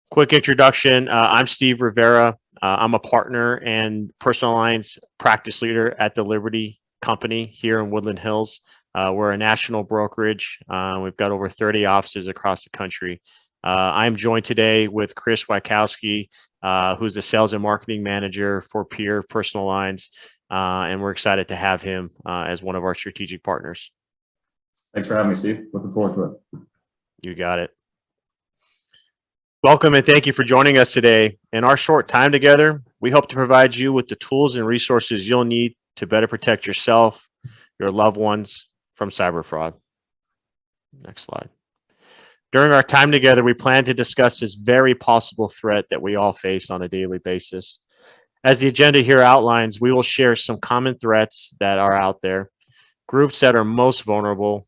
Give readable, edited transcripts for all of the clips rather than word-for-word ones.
Quick introduction. I'm Steve Rivera. I'm a partner and personal lines practice leader at the Liberty Company here in Woodland Hills. We're a national brokerage. We've got over 30 offices across the country. I'm joined today with Kris Wieckowski, who's the sales and marketing manager for Peer Personal Lines. And we're excited to have him as one of our strategic partners. Thanks for having me, Steve. Looking forward to it. You got it. Welcome and thank you for joining us today. In our short time together, we hope to provide you with the tools and resources you'll need to better protect yourself, your loved ones from cyber fraud. Next slide. During our time together, we plan to discuss this very possible threat that we all face on a daily basis. As the agenda here outlines, we will share some common threats that are out there, groups that are most vulnerable,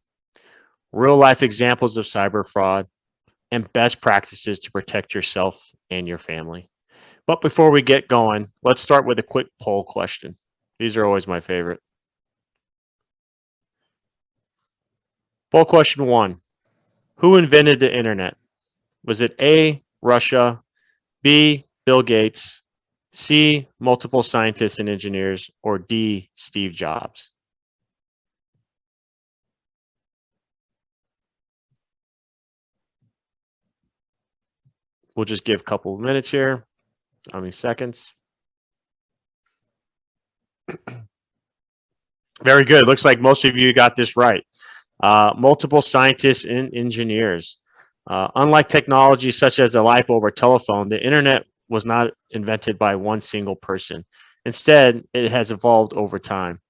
real-life examples of cyber fraud, and best practices to protect yourself and your family. But before we get going, let's start with a quick poll question. These are always my favorite. Poll question 1. Who invented the internet? Was it A, Russia, B, Bill Gates, C, multiple scientists and engineers, or D, Steve Jobs? We'll just give a couple of minutes here. How many seconds? Very good. Looks like most of you got this right. Multiple scientists and engineers. Unlike technology such as a light bulb or telephone, the internet was not invented by one single person. Instead, it has evolved over time.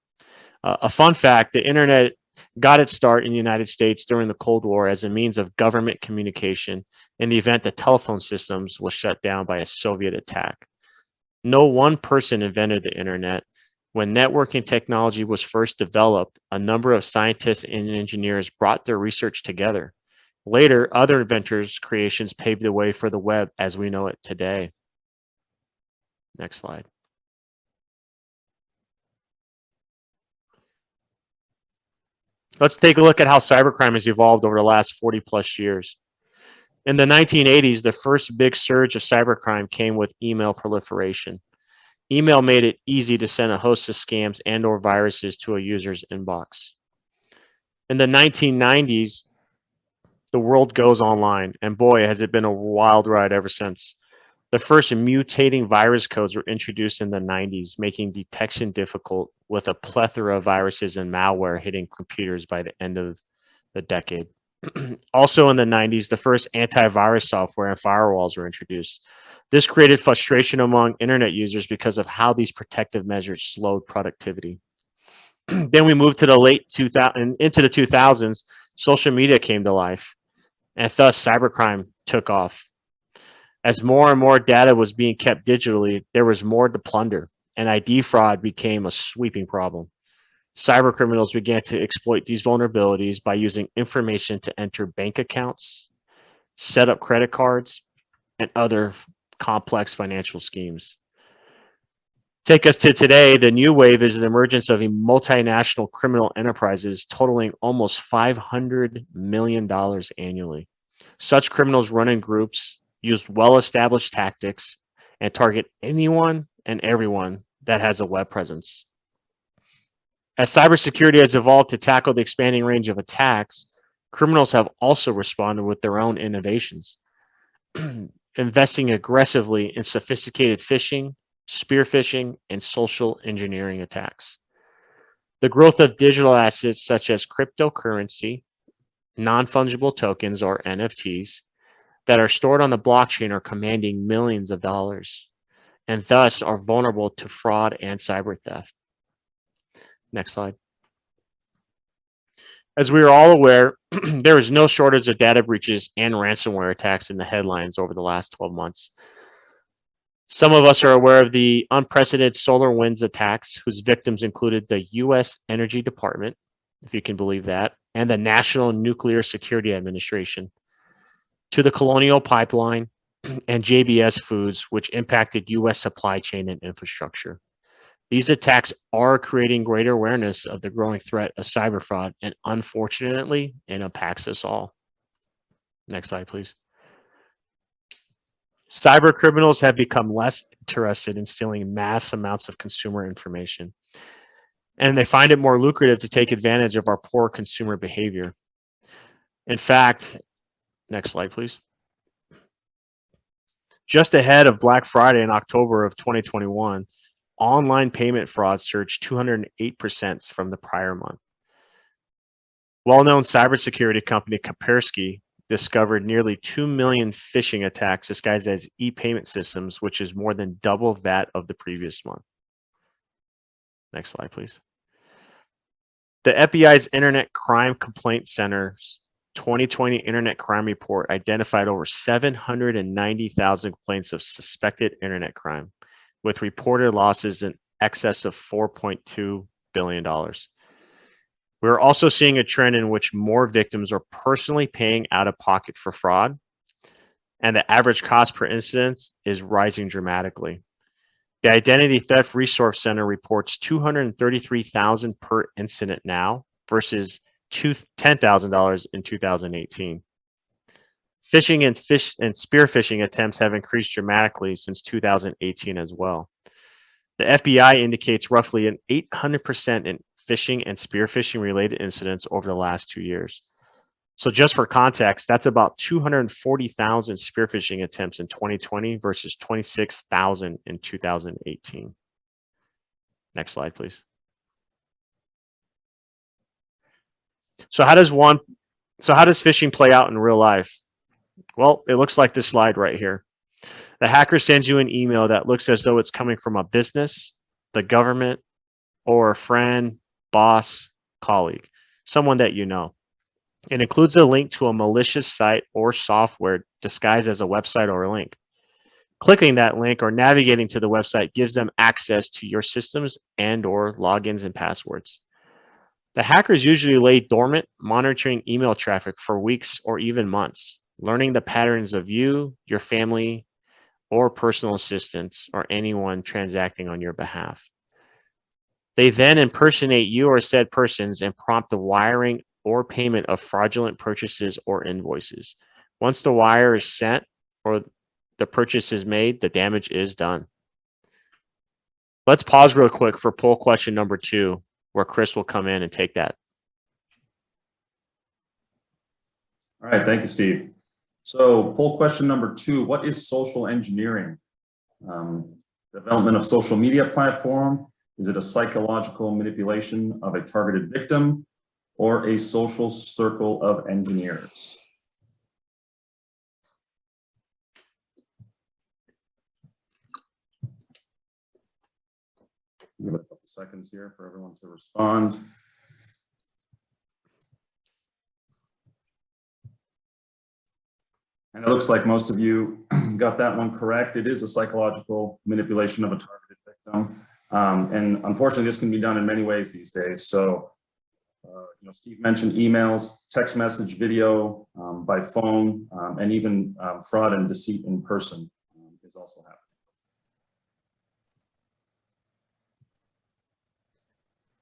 A fun fact, the internet got its start in the United States during the Cold War as a means of government communication in the event the telephone systems was shut down by a Soviet attack. No one person invented the internet. When networking technology was first developed, a number of scientists and engineers brought their research together. Later, other inventors' creations paved the way for the web as we know it today. Next slide. Let's take a look at how cybercrime has evolved over the last 40 plus years. In the 1980s, the first big surge of cybercrime came with email proliferation. Email made it easy to send a host of scams and or viruses to a user's inbox. In the 1990s, the world goes online, and boy, has it been a wild ride ever since. The first mutating virus codes were introduced in the 90s, making detection difficult with a plethora of viruses and malware hitting computers by the end of the decade. Also in the 90s, the first antivirus software and firewalls were introduced. This created frustration among internet users because of how these protective measures slowed productivity. Then we moved to the late 2000s, into the 2000s, social media came to life, and thus cybercrime took off. As more and more data was being kept digitally, there was more to plunder, and ID fraud became a sweeping problem. Cybercriminals began to exploit these vulnerabilities by using information to enter bank accounts, set up credit cards, and other complex financial schemes. Take us to today. The new wave is the emergence of multinational criminal enterprises totaling almost $500 million annually. Such criminals run in groups, use well-established tactics, and target anyone and everyone that has a web presence. As cybersecurity has evolved to tackle the expanding range of attacks, criminals have also responded with their own innovations, investing aggressively in sophisticated phishing, spear phishing, and social engineering attacks. The growth of digital assets such as cryptocurrency, non-fungible tokens or NFTs that are stored on the blockchain are commanding millions of dollars and thus are vulnerable to fraud and cyber theft. Next slide. As we are all aware, there is no shortage of data breaches and ransomware attacks in the headlines over the last 12 months. Some of us are aware of the unprecedented SolarWinds attacks, whose victims included the U.S. Energy Department, if you can believe that, and the National Nuclear Security Administration, to the Colonial Pipeline and JBS Foods, which impacted U.S. supply chain and infrastructure. These attacks are creating greater awareness of the growing threat of cyber fraud, and unfortunately, it impacts us all. Next slide, please. Cybercriminals have become less interested in stealing mass amounts of consumer information, and they find it more lucrative to take advantage of our poor consumer behavior. In fact, next slide, please. Just ahead of Black Friday in October of 2021, online payment fraud surged 208% from the prior month. Well-known cybersecurity company Kaspersky discovered nearly 2 million phishing attacks disguised as e-payment systems, which is more than double that of the previous month. Next slide, please. The FBI's Internet Crime Complaint Center's 2020 Internet Crime Report identified over 790,000 complaints of suspected internet crime, with reported losses in excess of $4.2 billion. We're also seeing a trend in which more victims are personally paying out of pocket for fraud, and the average cost per incident is rising dramatically. The Identity Theft Resource Center reports $233,000 per incident now versus $10,000 in 2018. Phishing and spear phishing attempts have increased dramatically since 2018 as well. The FBI indicates roughly an 800% in phishing and spear phishing related incidents over the last 2 years. So just for context, that's about 240,000 spear phishing attempts in 2020 versus 26,000 in 2018. Next slide, please. So how does phishing play out in real life? Well, it looks like this slide right here. The hacker sends you an email that looks as though it's coming from a business, the government, or a friend, boss, colleague, someone that you know. It includes a link to a malicious site or software disguised as a website or a link. Clicking that link or navigating to the website gives them access to your systems and/or logins and passwords. The hackers usually lay dormant, monitoring email traffic for weeks or even months, learning the patterns of you, your family, or personal assistants, or anyone transacting on your behalf. They then impersonate you or said persons and prompt the wiring or payment of fraudulent purchases or invoices. Once the wire is sent or the purchase is made, the damage is done. Let's pause real quick for poll question number 2, where Kris will come in and take that. All right, thank you, Steve. So poll question number 2, what is social engineering? Development of social media platform? Is it a psychological manipulation of a targeted victim or a social circle of engineers? Give it a couple seconds here for everyone to respond. And it looks like most of you got that one correct. It is a psychological manipulation of a targeted victim. And unfortunately, this can be done in many ways these days. So, Steve mentioned emails, text message, video, by phone, and even fraud and deceit in person is also happening.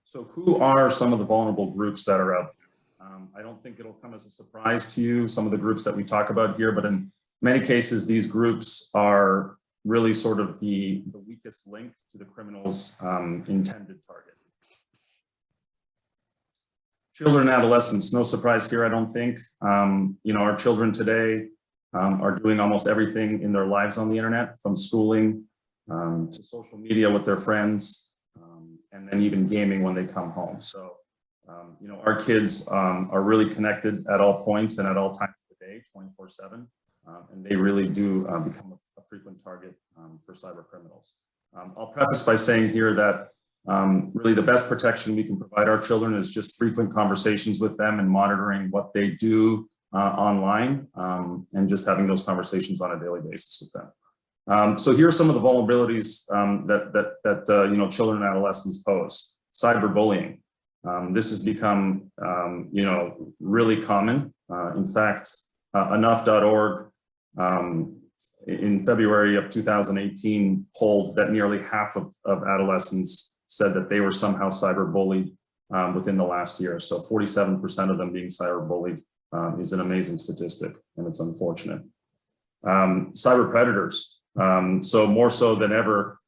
So who are some of the vulnerable groups that are out there? I don't think it'll come as a surprise to you, some of the groups that we talk about here, but in many cases, these groups are really sort of the weakest link to the criminal's intended target. Children and adolescents, no surprise here, I don't think. Our children today are doing almost everything in their lives on the internet, from schooling to social media with their friends, and then even gaming when they come home. So, our kids are really connected at all points and at all times of the day, 24/7, and they really do become a frequent target for cyber criminals. I'll preface by saying here that really the best protection we can provide our children is just frequent conversations with them and monitoring what they do online, and just having those conversations on a daily basis with them. So here are some of the vulnerabilities that children and adolescents pose. Cyberbullying. This has become really common. In fact, enough.org in February of 2018 polled that nearly half of adolescents said that they were somehow cyberbullied within the last year. So 47% of them being cyberbullied is an amazing statistic, and it's unfortunate. Cyber predators. So more so than ever,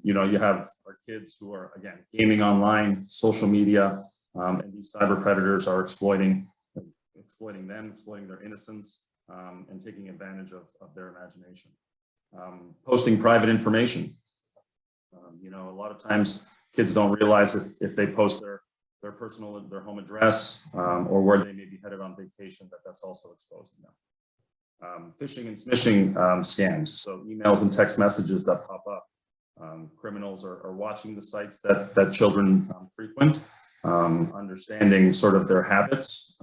you know, you have our kids who are, again, gaming online, social media, and these cyber predators are exploiting them, exploiting their innocence, and taking advantage of their imagination. Posting private information. You know, a lot of times kids don't realize if they post their home address, or where they may be headed on vacation, that's also exposing them. Phishing and smishing scams, so emails and text messages that pop up. Criminals are watching the sites that children frequent, understanding sort of their habits,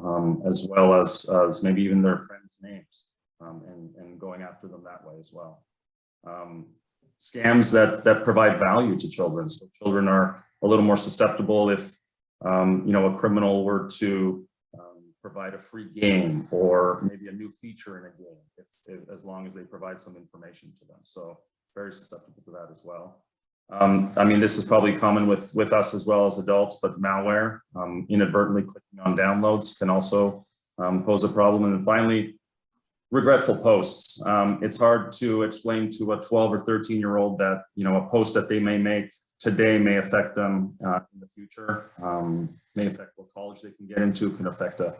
as well as maybe even their friends' names, and going after them that way as well. Scams that provide value to children, so children are a little more susceptible if you know, a criminal were to provide a free game or maybe a new feature in a game, as long as they provide some information to them. So very susceptible to that as well. I mean, this is probably common with us as well as adults, but malware, inadvertently clicking on downloads can also pose a problem. And then finally, regretful posts. It's hard to explain to a 12 or 13-year-old that, you know, a post that they may make today may affect them in the future, may affect what college they can get into, can affect a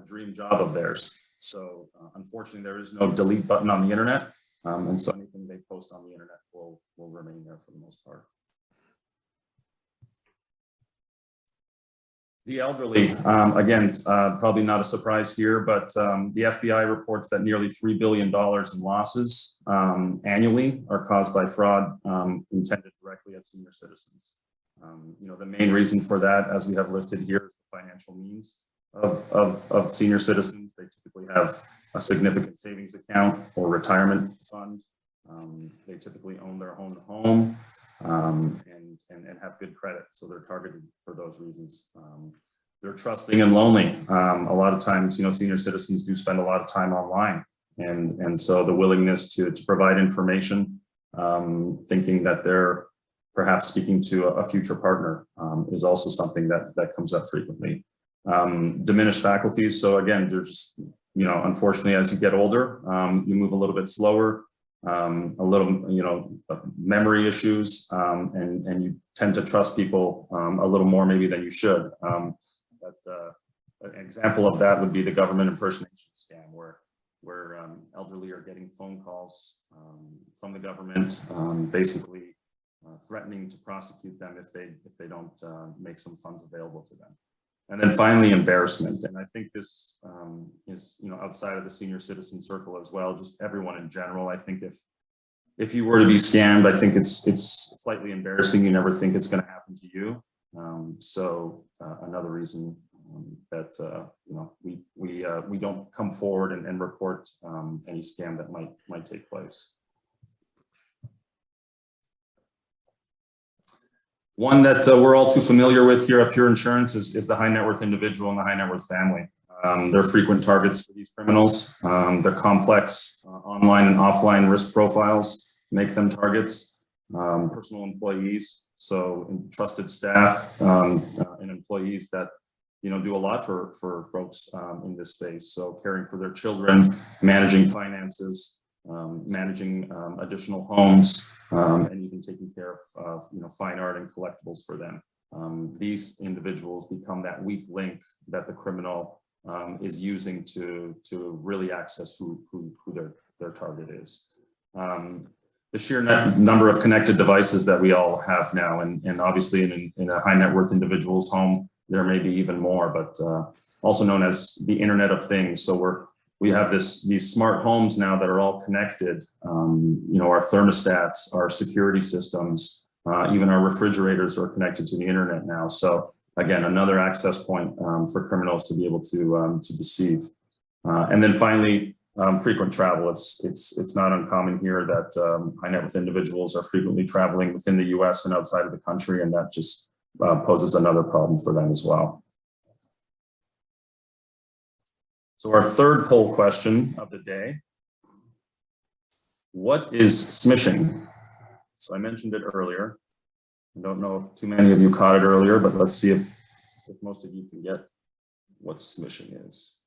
dream job of theirs. So unfortunately, there is no delete button on the internet. And so anything they post on the internet will remain there for the most part. The elderly, again, probably not a surprise here, but the FBI reports that nearly $3 billion in losses annually are caused by fraud intended directly at senior citizens. You know, the main reason for that, as we have listed here, is the financial means of senior citizens. They typically have a significant savings account or retirement fund. They typically own their own home, and have good credit, so they're targeted for those reasons. They're trusting and lonely. A lot of times, you know, senior citizens do spend a lot of time online, and so the willingness to provide information, thinking that they're perhaps speaking to a future partner, is also something that comes up frequently. Diminished faculties. So again, they're just, you know, unfortunately, as you get older, you move a little bit slower, a little, you know, memory issues, and you tend to trust people a little more maybe than you should. But an example of that would be the government impersonation scam, where elderly are getting phone calls from the government, basically threatening to prosecute them if they don't make some funds available to them. And then finally, embarrassment. And I think this is, you know, outside of the senior citizen circle as well, just everyone in general. I think if you were to be scammed, I think it's slightly embarrassing. You never think it's going to happen to you. So another reason that you know, we don't come forward and report any scam that might take place. One that we're all too familiar with here at Pure Insurance is the high net worth individual and the high net worth family. They're frequent targets for these criminals. Their complex online and offline risk profiles make them targets. Personal employees, so trusted staff and employees that, you know, do a lot for folks in this space. So caring for their children, managing finances, managing additional homes, and even taking care of you know, fine art and collectibles for them. These individuals become that weak link that the criminal is using to really access who their target is. The sheer number of connected devices that we all have now, and obviously in a high net worth individual's home, there may be even more, but also known as the Internet of Things. So we have these smart homes now that are all connected. You know, our thermostats, our security systems, even our refrigerators are connected to the internet now. So again, another access point for criminals to be able to deceive. And then finally, frequent travel. It's not uncommon here that high net worth individuals are frequently traveling within the US and outside of the country, and that just poses another problem for them as well. So our third poll question of the day: what is smishing? So I mentioned it earlier. I don't know if too many of you caught it earlier, but let's see if most of you can get what smishing is.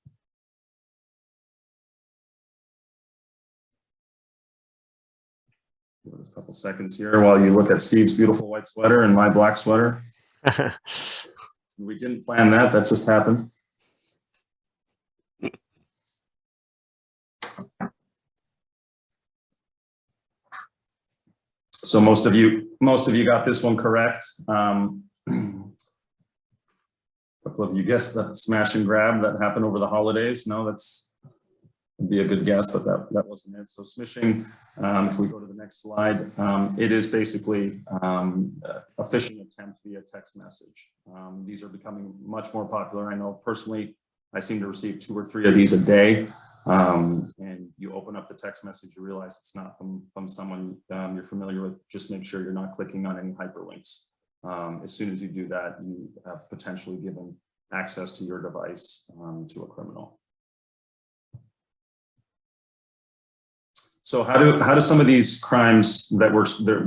Give it a couple seconds here while you look at Steve's beautiful white sweater and my black sweater. We didn't plan that. That just happened. So most of you got this one correct. A couple of you guessed the smash and grab that happened over the holidays. No, that's would be a good guess, but that wasn't it. So smishing, if we go to the next slide, it is basically a phishing attempt via text message. These are becoming much more popular. I know personally, I seem to receive 2 or 3 of these a day. And you open up the text message, you realize it's not from someone you're familiar with. Just make sure you're not clicking on any hyperlinks. As soon as you do that, you have potentially given access to your device to a criminal. So how do some of these crimes that we're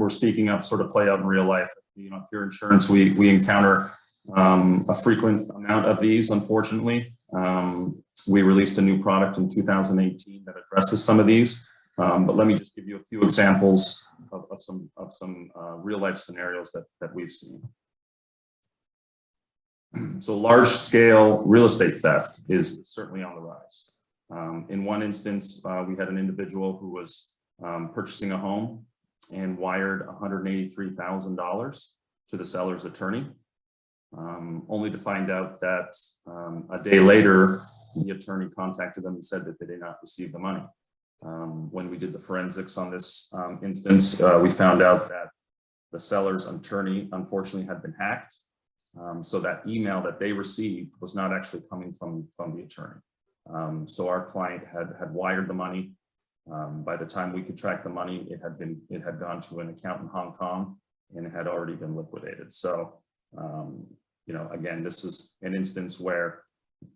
speaking of sort of play out in real life? You know, Pure Insurance, we encounter a frequent amount of these, unfortunately. We released a new product in 2018 that addresses some of these, but let me just give you a few examples of some real life scenarios that we've seen. So large scale real estate theft is certainly on the rise. In one instance, we had an individual who was purchasing a home and wired $183,000 to the seller's attorney, only to find out that a day later, the attorney contacted them and said that they did not receive the money. When we did the forensics on this instance, we found out that the seller's attorney unfortunately had been hacked. So that email that they received was not actually coming from the attorney. So our client had wired the money. By the time we could track the money, it had gone to an account in Hong Kong and it had already been liquidated. So, you know, again, this is an instance where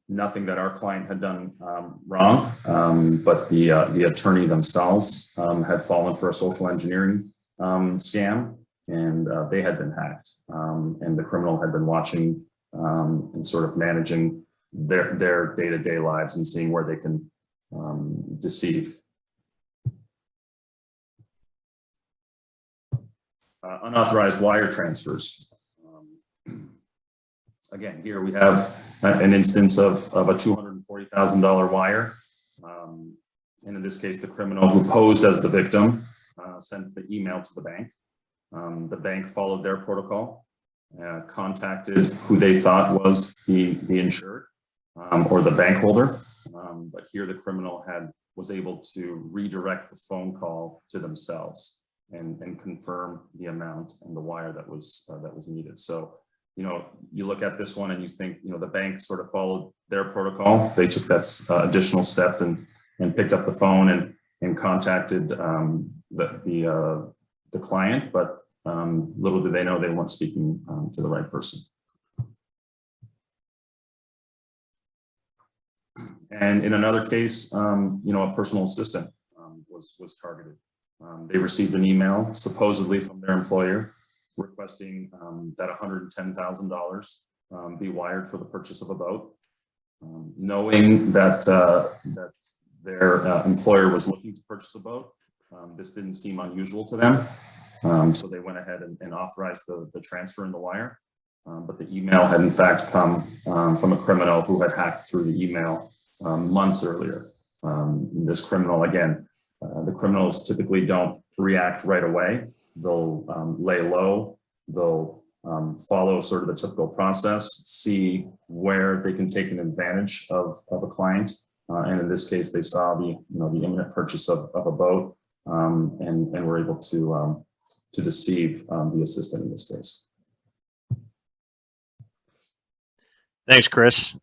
nothing that our client had done wrong, but the attorney themselves had fallen for a social engineering scam, and they had been hacked, and the criminal had been watching and sort of managing their day-to-day lives and seeing where they can deceive. Unauthorized wire transfers. Again, here we have an instance of a $240,000 wire. And in this case, the criminal who posed as the victim sent the email to the bank. The bank followed their protocol, contacted who they thought was the insured or the bank holder. But here the criminal was able to redirect the phone call to themselves and confirm the amount and the wire that was needed. So, you know, you look at this one and you think, you know, the bank sort of followed their protocol. They took that additional step and picked up the phone and contacted the client, but little did they know they weren't speaking to the right person. And in another case, you know, a personal assistant was targeted. They received an email supposedly from their employer requesting that $110,000 be wired for the purchase of a boat, knowing that their employer was looking to purchase a boat. This didn't seem unusual to them, so they went ahead and authorized the transfer in the wire. But the email had in fact come from a criminal who had hacked through the email months earlier. This criminal, again, the criminals typically don't react right away. They'll lay low, they'll follow sort of the typical process, see where they can take an advantage of a client. And in this case, they saw the imminent purchase of a boat and were able to deceive the assistant in this case. Thanks, Kris.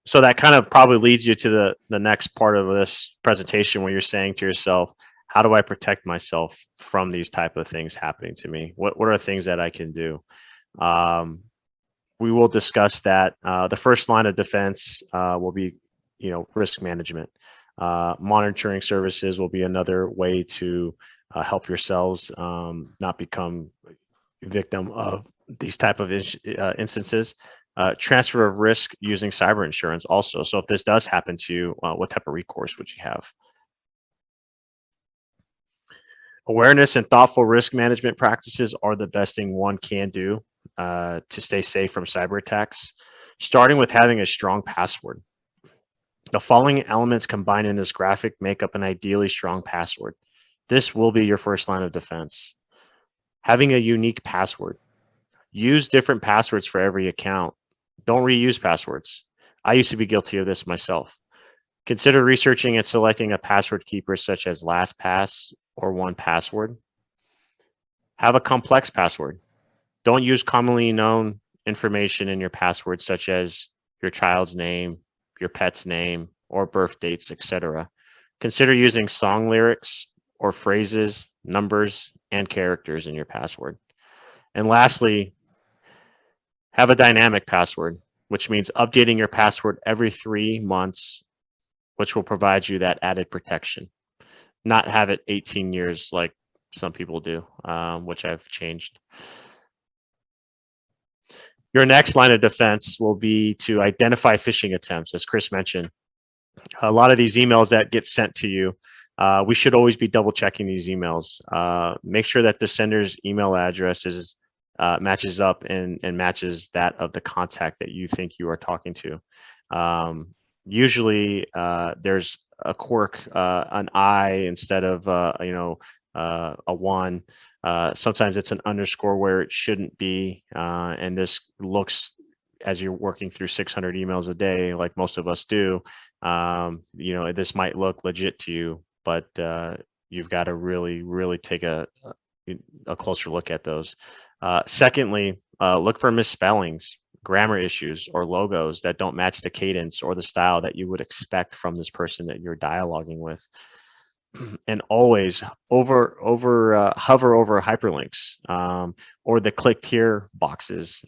So that kind of probably leads you to the next part of this presentation where you're saying to yourself, how do I protect myself from these type of things happening to me? What are things that I can do? We will discuss that. The first line of defense will be, you know, risk management. Monitoring services will be another way to help yourselves not become a victim of these type of instances. Transfer of risk using cyber insurance also. So if this does happen to you, what type of recourse would you have? Awareness and thoughtful risk management practices are the best thing one can do to stay safe from cyber attacks, starting with having a strong password. The following elements combined in this graphic make up an ideally strong password. This will be your first line of defense. Having a unique password. Use different passwords for every account. Don't reuse passwords. I used to be guilty of this myself. Consider researching and selecting a password keeper such as LastPass or 1Password. Have a complex password. Don't use commonly known information in your password, such as your child's name, your pet's name, or birth dates, etc. Consider using song lyrics or phrases, numbers, and characters in your password. And lastly, have a dynamic password, which means updating your password every 3 months, which will provide you that added protection. Not have it 18 years like some people do, which I've changed. Your next line of defense will be to identify phishing attempts, as Kris mentioned. A lot of these emails that get sent to you, we should always be double checking these emails. Make sure that the sender's email address matches up and matches that of the contact that you think you are talking to. Usually there's a quirk, an I instead of a one. Sometimes it's an underscore where it shouldn't be, and this looks, as you're working through 600 emails a day, like most of us do, this might look legit to you, but you've got to really take a closer look at those. Secondly, look for misspellings, grammar issues, or logos that don't match the cadence or the style that you would expect from this person that you're dialoguing with. And always hover over hyperlinks, or the clicked here boxes.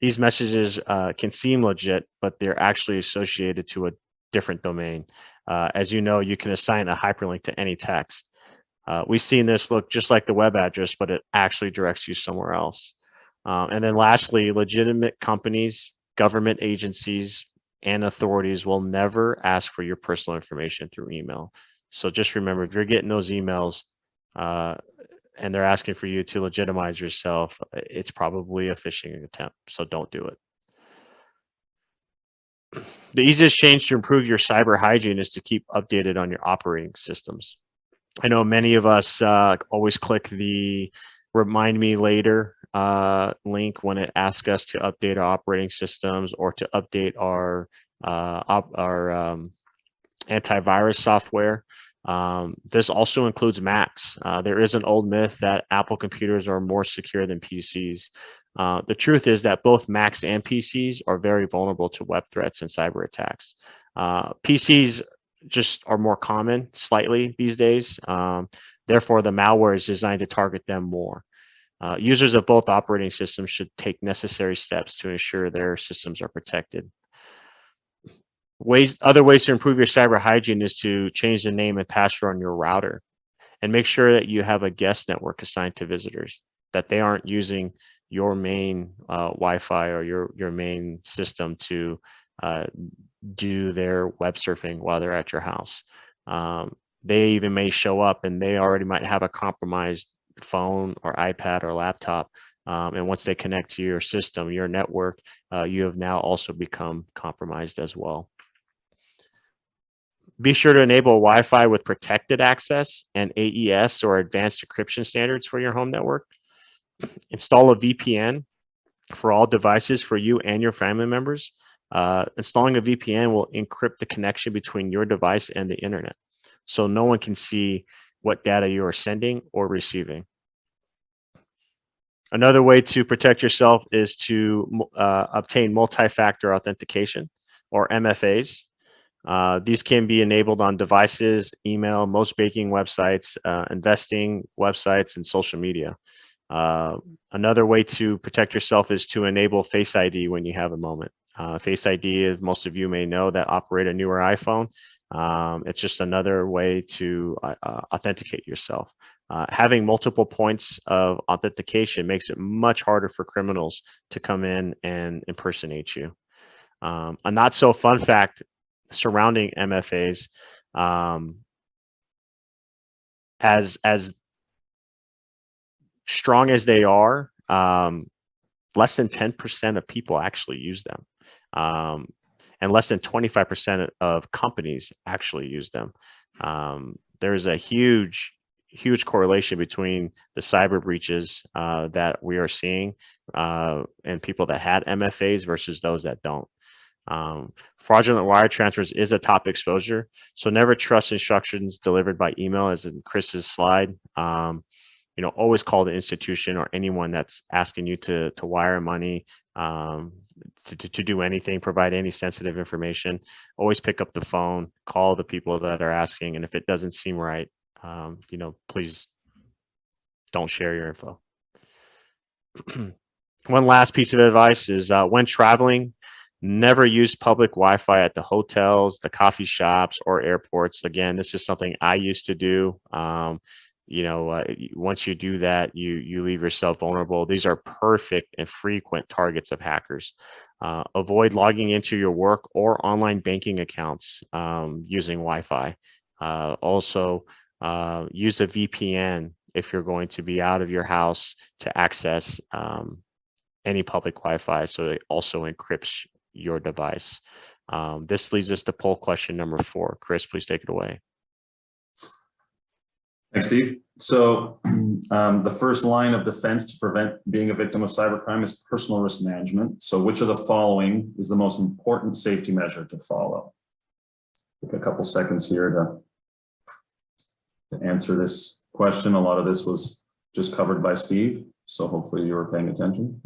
These messages can seem legit, but they're actually associated to a different domain. As you know, you can assign a hyperlink to any text. We've seen this look just like the web address, but it actually directs you somewhere else. And then lastly, legitimate companies, government agencies, and authorities will never ask for your personal information through email. So just remember, if you're getting those emails and they're asking for you to legitimize yourself, it's probably a phishing attempt. So don't do it. The easiest change to improve your cyber hygiene is to keep updated on your operating systems. I know many of us always click the remind me later link when it asks us to update our operating systems or to update our antivirus software. This also includes Macs. There is an old myth that Apple computers are more secure than PCs. The truth is that both Macs and PCs are very vulnerable to web threats and cyber attacks. PCs just are more common slightly these days. Therefore, the malware is designed to target them more. Users of both operating systems should take necessary steps to ensure their systems are protected. Other ways to improve your cyber hygiene is to change the name and password on your router, and make sure that you have a guest network assigned to visitors, that they aren't using your main Wi-Fi or your main system to do their web surfing while they're at your house. They even may show up and they already might have a compromised phone or iPad or laptop. And once they connect to your system, your network, you have now also become compromised as well. Be sure to enable Wi-Fi with protected access and AES or advanced encryption standards for your home network. Install a VPN for all devices for you and your family members. Installing a VPN will encrypt the connection between your device and the internet, so no one can see what data you are sending or receiving. Another way to protect yourself is to obtain multi-factor authentication, or MFAs. These can be enabled on devices, email, most banking websites, investing websites, and social media. Another way to protect yourself is to enable Face ID when you have a moment. Face ID, as most of you may know that operate a newer iPhone, it's just another way to authenticate yourself. Having multiple points of authentication makes it much harder for criminals to come in and impersonate you. A not so fun fact surrounding MFAs, as strong as they are, less than 10% of people actually use them. And less than 25% of companies actually use them. There's a huge correlation between the cyber breaches that we are seeing and people that had MFAs versus those that don't. Fraudulent wire transfers is a top exposure, so never trust instructions delivered by email, as in Kris's slide. Always call the institution or anyone that's asking you to wire money, to do anything, provide any sensitive information. Always pick up the phone, call the people that are asking, and if it doesn't seem right, please don't share your info. One last piece of advice is when traveling, never use public Wi-Fi at the hotels, the coffee shops, or airports. Again, this is something I used to do. Once you do that, you leave yourself vulnerable. These are perfect and frequent targets of hackers. Avoid logging into your work or online banking accounts using Wi-Fi. Also, use a VPN if you're going to be out of your house to access any public Wi-Fi, so it also encrypts your device. This leads us to poll question number 4. Kris, please take it away. Thanks, Steve. So the first line of defense to prevent being a victim of cybercrime is personal risk management. So which of the following is the most important safety measure to follow? Take a couple seconds here to answer this question. A lot of this was just covered by Steve, so hopefully you were paying attention.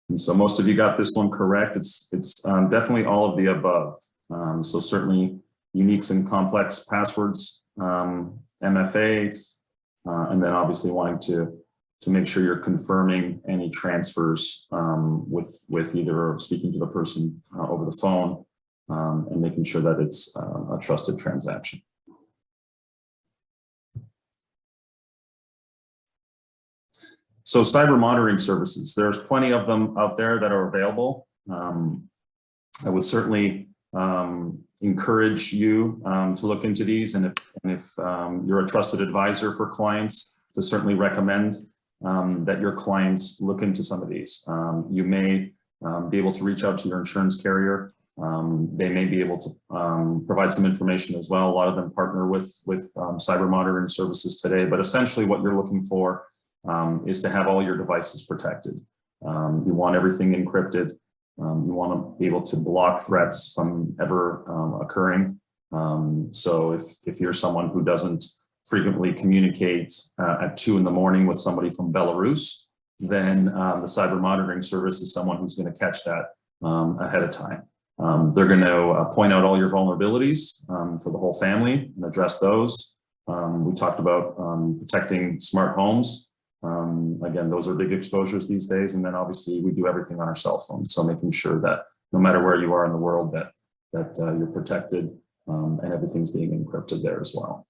And so most of you got this one correct. It's definitely all of the above. So certainly uniques and complex passwords, MFAs, and then obviously wanting to make sure you're confirming any transfers with either speaking to the person over the phone and making sure that it's a trusted transaction. So cyber monitoring services, there's plenty of them out there that are available. I would certainly encourage you to look into these, and if you're a trusted advisor for clients, to certainly recommend that your clients look into some of these. You may be able to reach out to your insurance carrier. They may be able to provide some information as well. A lot of them partner with cyber monitoring services today, but essentially what you're looking for is to have all your devices protected. You want everything encrypted. You want to be able to block threats from ever occurring. So if you're someone who doesn't frequently communicate at 2 in the morning with somebody from Belarus, then the cyber monitoring service is someone who's going to catch that ahead of time. They're going to point out all your vulnerabilities for the whole family and address those. We talked about protecting smart homes. Again, those are big exposures these days. And then obviously we do everything on our cell phones. So making sure that no matter where you are in the world, that you're protected and everything's being encrypted there as well.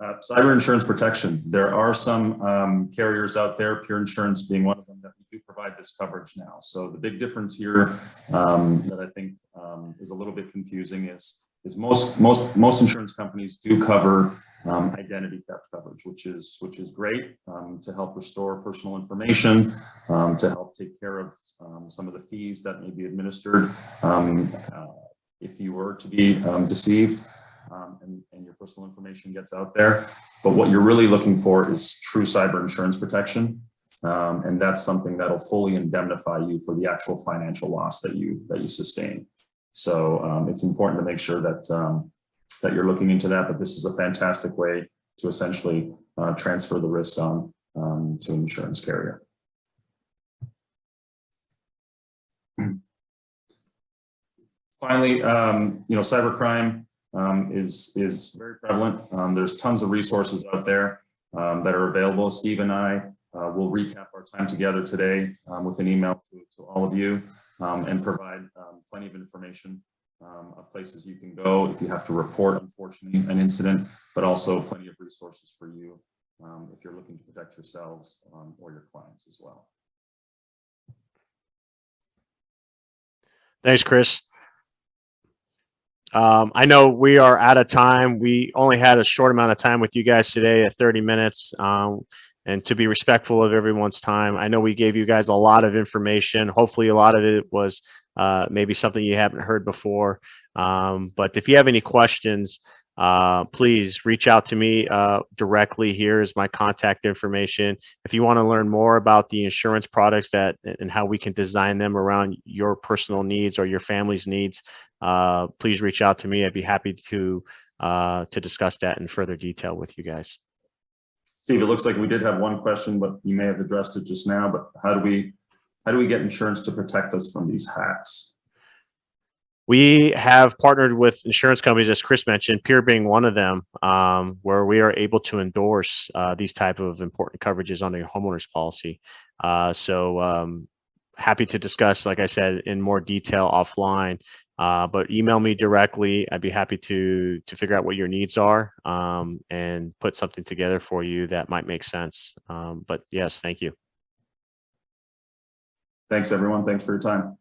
Cyber insurance protection. There are some carriers out there, Pure Insurance being one of them, that we do provide this coverage now. So the big difference here that I think is a little bit confusing is most insurance companies do cover identity theft coverage, which is great to help restore personal information, to help take care of some of the fees that may be administered if you were to be deceived and your personal information gets out there. But what you're really looking for is true cyber insurance protection, and that's something that'll fully indemnify you for the actual financial loss that you sustain. So it's important to make sure that you're looking into that, but this is a fantastic way to essentially transfer the risk on to an insurance carrier. Finally, cybercrime is very prevalent. There's tons of resources out there that are available. Steve and I will recap our time together today with an email to all of you and provide plenty of information of places you can go if you have to report, unfortunately, an incident, but also plenty of resources for you if you're looking to protect yourselves or your clients as well. Thanks, Kris. I know we are out of time. We only had a short amount of time with you guys today at 30 minutes. And to be respectful of everyone's time, I know we gave you guys a lot of information. Hopefully a lot of it was maybe something you haven't heard before. But if you have any questions, please reach out to me directly. Here's my contact information. If you want to learn more about the insurance products that and how we can design them around your personal needs or your family's needs, please reach out to me. I'd be happy to discuss that in further detail with you guys. Steve, it looks like we did have one question, but you may have addressed it just now, but how do we get insurance to protect us from these hacks? We have partnered with insurance companies, as Kris mentioned, Peer being one of them, where we are able to endorse these type of important coverages on a homeowner's policy. So happy to discuss, like I said, in more detail offline. But email me directly. I'd be happy to figure out what your needs are and put something together for you that might make sense. But yes, thank you. Thanks, everyone. Thanks for your time.